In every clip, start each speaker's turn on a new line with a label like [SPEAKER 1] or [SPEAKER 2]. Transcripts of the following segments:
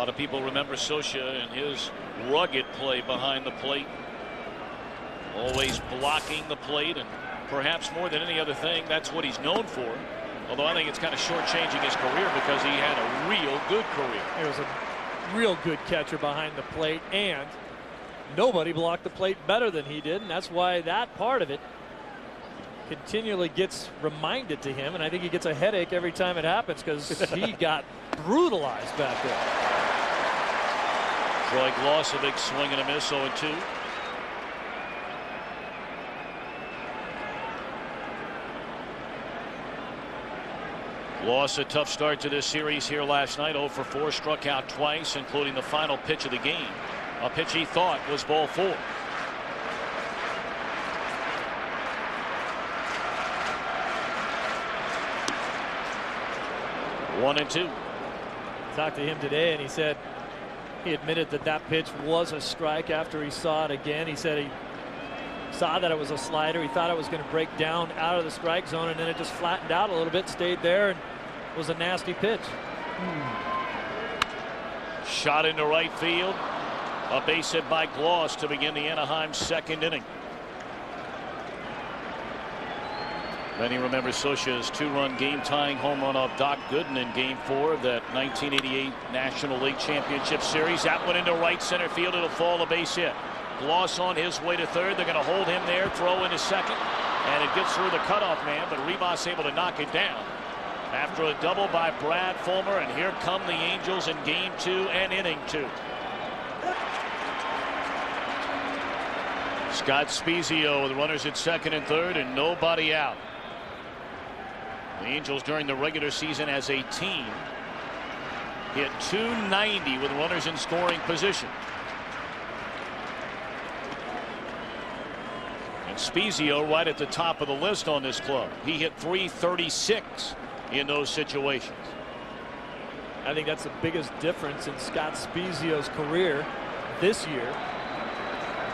[SPEAKER 1] lot of people remember Scioscia and his rugged play behind the plate. Always blocking the plate, and perhaps more than any other thing, that's what he's known for. Although I think it's kind of shortchanging his career because he had a real good career.
[SPEAKER 2] He was a real good catcher behind the plate, and nobody blocked the plate better than he did, and that's why that part of it continually gets reminded to him, and I think he gets a headache every time it happens because he got brutalized back there.
[SPEAKER 1] Troy Gloss, a big swing and a miss, 0-2. Lost a tough start to this series here last night. 0 for 4, struck out twice, including the final pitch of the game. A pitch he thought was ball 4. One and two.
[SPEAKER 2] Talked to him today, and he said he admitted that that pitch was a strike after he saw it again. He said he saw that it was a slider. He thought it was going to break down out of the strike zone, and then it just flattened out a little bit, stayed there, and was a nasty pitch.
[SPEAKER 1] Shot into right field. A base hit by Gloss to begin the Anaheim second inning. Many remember Scioscia's 2-run game-tying home run off Doc Gooden in Game 4 of that 1988 National League Championship Series. That one into right center field. It'll fall, a base hit. Gloss on his way to third. They're going to hold him there, throw into second, and it gets through the cutoff man, but Rivas able to knock it down after a double by Brad Fulmer, and here come the Angels in Game 2 and inning 2. Scott Spiezio with runners at second and third and nobody out. The Angels during the regular season as a team hit .290 with runners in scoring position. And Spiezio right at the top of the list on this club. He hit .336 in those situations.
[SPEAKER 2] I think that's the biggest difference in Scott Spiezio's career this year,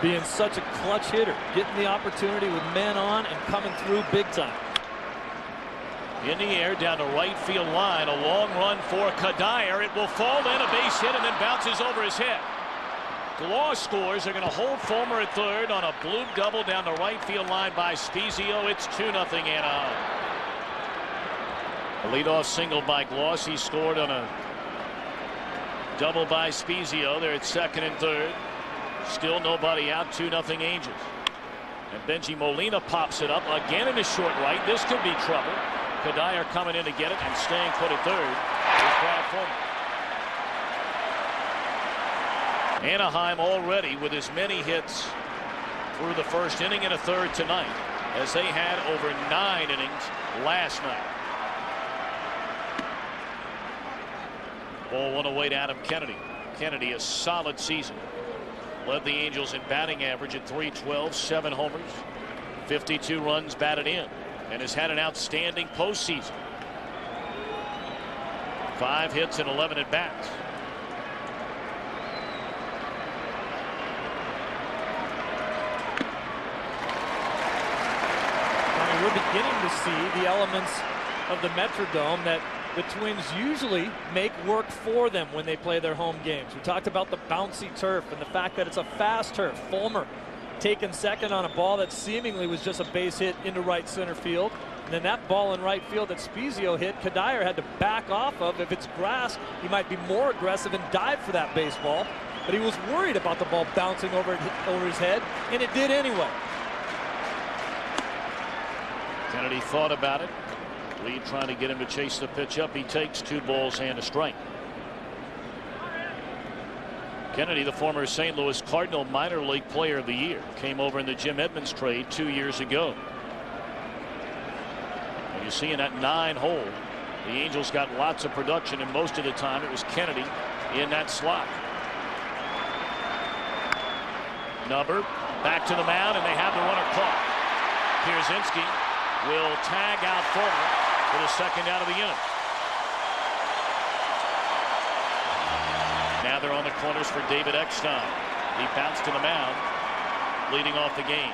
[SPEAKER 2] being such a clutch hitter, getting the opportunity with men on and coming through big time.
[SPEAKER 1] In the air down the right field line, a long run for Kadire. It will fall in, a base hit, and then bounces over his head. Gloss scores. They're going to hold Fulmer at third on a blue double down the right field line by Spiezio. It's 2-0 Anaheim. A leadoff single by Gloss. He scored on a double by Spiezio. They're at second and third. Still nobody out. 2-0 Angels. And Benji Molina pops it up again in the short right. This could be trouble. Kadire coming in to get it and staying put at third is Brad Fulmer. Anaheim already with as many hits through the first inning and a third tonight as they had over 9 innings last night. Ball 1 away to Adam Kennedy. Kennedy, a solid season. Led the Angels in batting average at .312, 7 homers, 52 runs batted in, and has had an outstanding postseason. 5 hits and 11 at bats.
[SPEAKER 2] I mean, we're beginning to see the elements of the Metrodome that the Twins usually make work for them when they play their home games. We talked about the bouncy turf and the fact that it's a fast turf. Fulmer taking second on a ball that seemingly was just a base hit into right center field. And then that ball in right field that Spiezio hit, Kadire had to back off of. If it's grass, he might be more aggressive and dive for that baseball. But he was worried about the ball bouncing over his head, and it did anyway.
[SPEAKER 1] Kennedy thought about it. Lee trying to get him to chase the pitch up. He takes 2 balls and a strike. Kennedy, the former St. Louis Cardinal minor league player of the year, came over in the Jim Edmonds trade 2 years ago. And you see in that 9-hole, the Angels got lots of production, and most of the time it was Kennedy in that slot. Nubber back to the mound, and they have the runner caught. Pierzynski will tag out Fulmer for the second out of the inning. Now they're on the corners for David Eckstein. He bounced to the mound, leading off the game.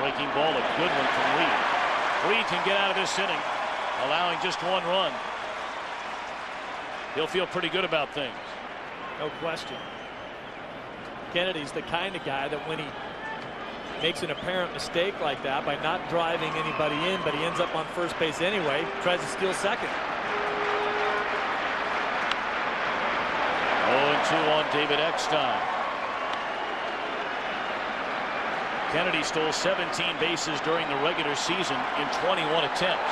[SPEAKER 1] Breaking ball, a good one from Reed. Reed can get out of this inning, allowing just 1 run. he'll feel pretty good about things.
[SPEAKER 2] No question. Kennedy's the kind of guy that when he makes an apparent mistake like that by not driving anybody in, but he ends up on first base anyway, tries to steal second.
[SPEAKER 1] 0-2 on David Eckstein. Kennedy stole 17 bases during the regular season in 21 attempts.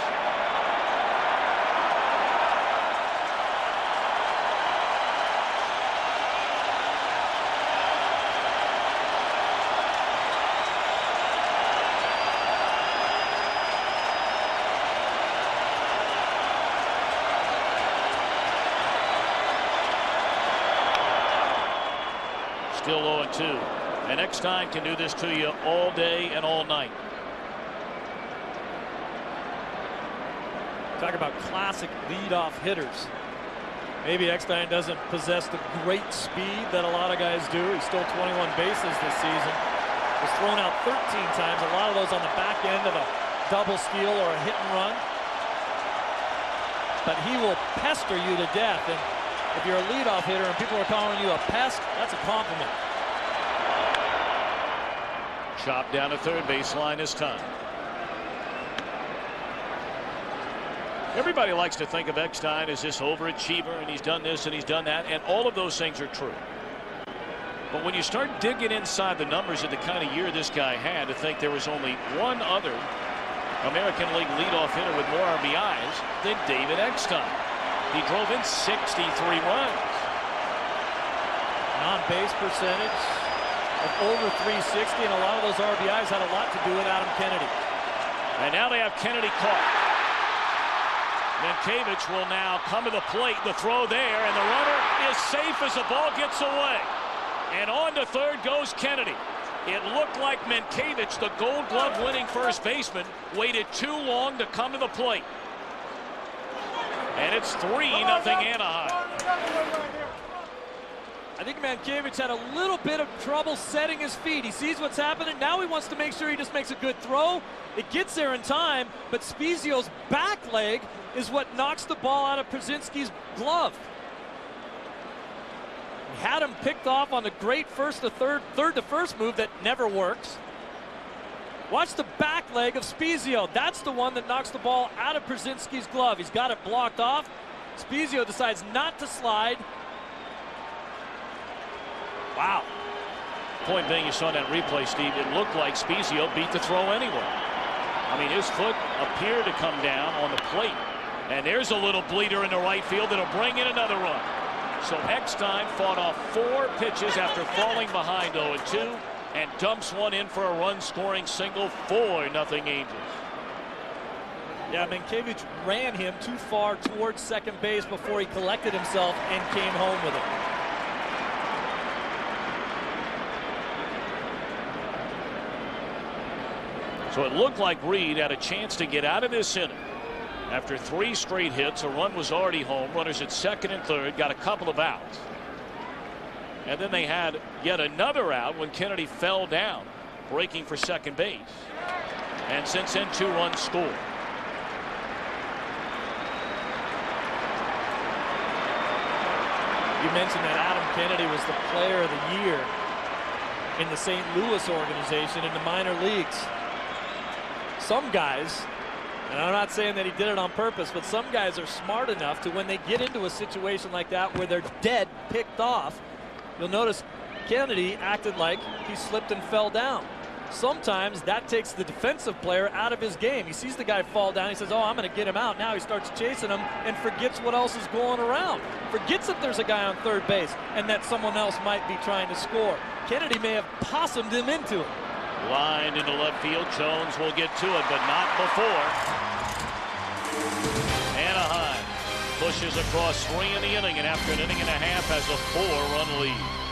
[SPEAKER 1] Still 0-2. And Eckstein can do this to you all day and all night.
[SPEAKER 2] Talk about classic leadoff hitters. Maybe Eckstein doesn't possess the great speed that a lot of guys do. He stole 21 bases this season. Was thrown out 13 times. A lot of those on the back end of a double steal or a hit and run. But he will pester you to death. And if you're a leadoff hitter and people are calling you a pest, that's a compliment.
[SPEAKER 1] Chopped down to third baseline this time. Everybody likes to think of Eckstein as this overachiever, and he's done this and he's done that, and all of those things are true. But when you start digging inside the numbers of the kind of year this guy had, to think there was only one other American League leadoff hitter with more RBIs than David Eckstein. He drove in 63 runs.
[SPEAKER 2] On-base percentage of over 360, and a lot of those RBIs had a lot to do with Adam Kennedy.
[SPEAKER 1] And now they have Kennedy caught. Mankiewicz will now come to the plate. The throw there, and the runner is safe as the ball gets away. And on to third goes Kennedy. It looked like Mankiewicz, the Gold Glove winning first baseman, waited too long to come to the plate. And it's 3-0 Anaheim.
[SPEAKER 2] I think Mankiewicz had a little bit of trouble setting his feet. He sees what's happening. Now he wants to make sure he just makes a good throw. It gets there in time, but Spezio's back leg is what knocks the ball out of Przinski's glove. He had him picked off on the great third to first move that never works. Watch the back leg of Spezio. That's the one that knocks the ball out of Przinski's glove. He's got it blocked off. Spezio decides not to slide. Wow.
[SPEAKER 1] Point being, you saw that replay, Steve, it looked like Spezio beat the throw anyway. I mean, his foot appeared to come down on the plate. And there's a little bleeder in the right field that'll bring in another run. So Eckstein fought off 4 pitches after falling behind 0-2 and dumps one in for a run-scoring single. 4-0 Angels.
[SPEAKER 2] Yeah, Mankiewicz ran him too far towards second base before he collected himself and came home with it.
[SPEAKER 1] So it looked like Reed had a chance to get out of this inning. After 3 straight hits, a run was already home. Runners at second and third, got a couple of outs. And then they had yet another out when Kennedy fell down, breaking for second base. And since then, 2 runs scored.
[SPEAKER 2] You mentioned that Adam Kennedy was the player of the year in the St. Louis organization in the minor leagues. Some guys, and I'm not saying that he did it on purpose, but some guys are smart enough to, when they get into a situation like that where they're dead picked off, you'll notice Kennedy acted like he slipped and fell down. Sometimes that takes the defensive player out of his game. He sees the guy fall down. He says, oh, I'm going to get him out. Now he starts chasing him and forgets what else is going around. Forgets that there's a guy on third base and that someone else might be trying to score. Kennedy may have possummed him into it.
[SPEAKER 1] Line into left field. Jones will get to it, but not before. Anaheim pushes across 3 in the inning, and after an inning and a half has a 4-run lead.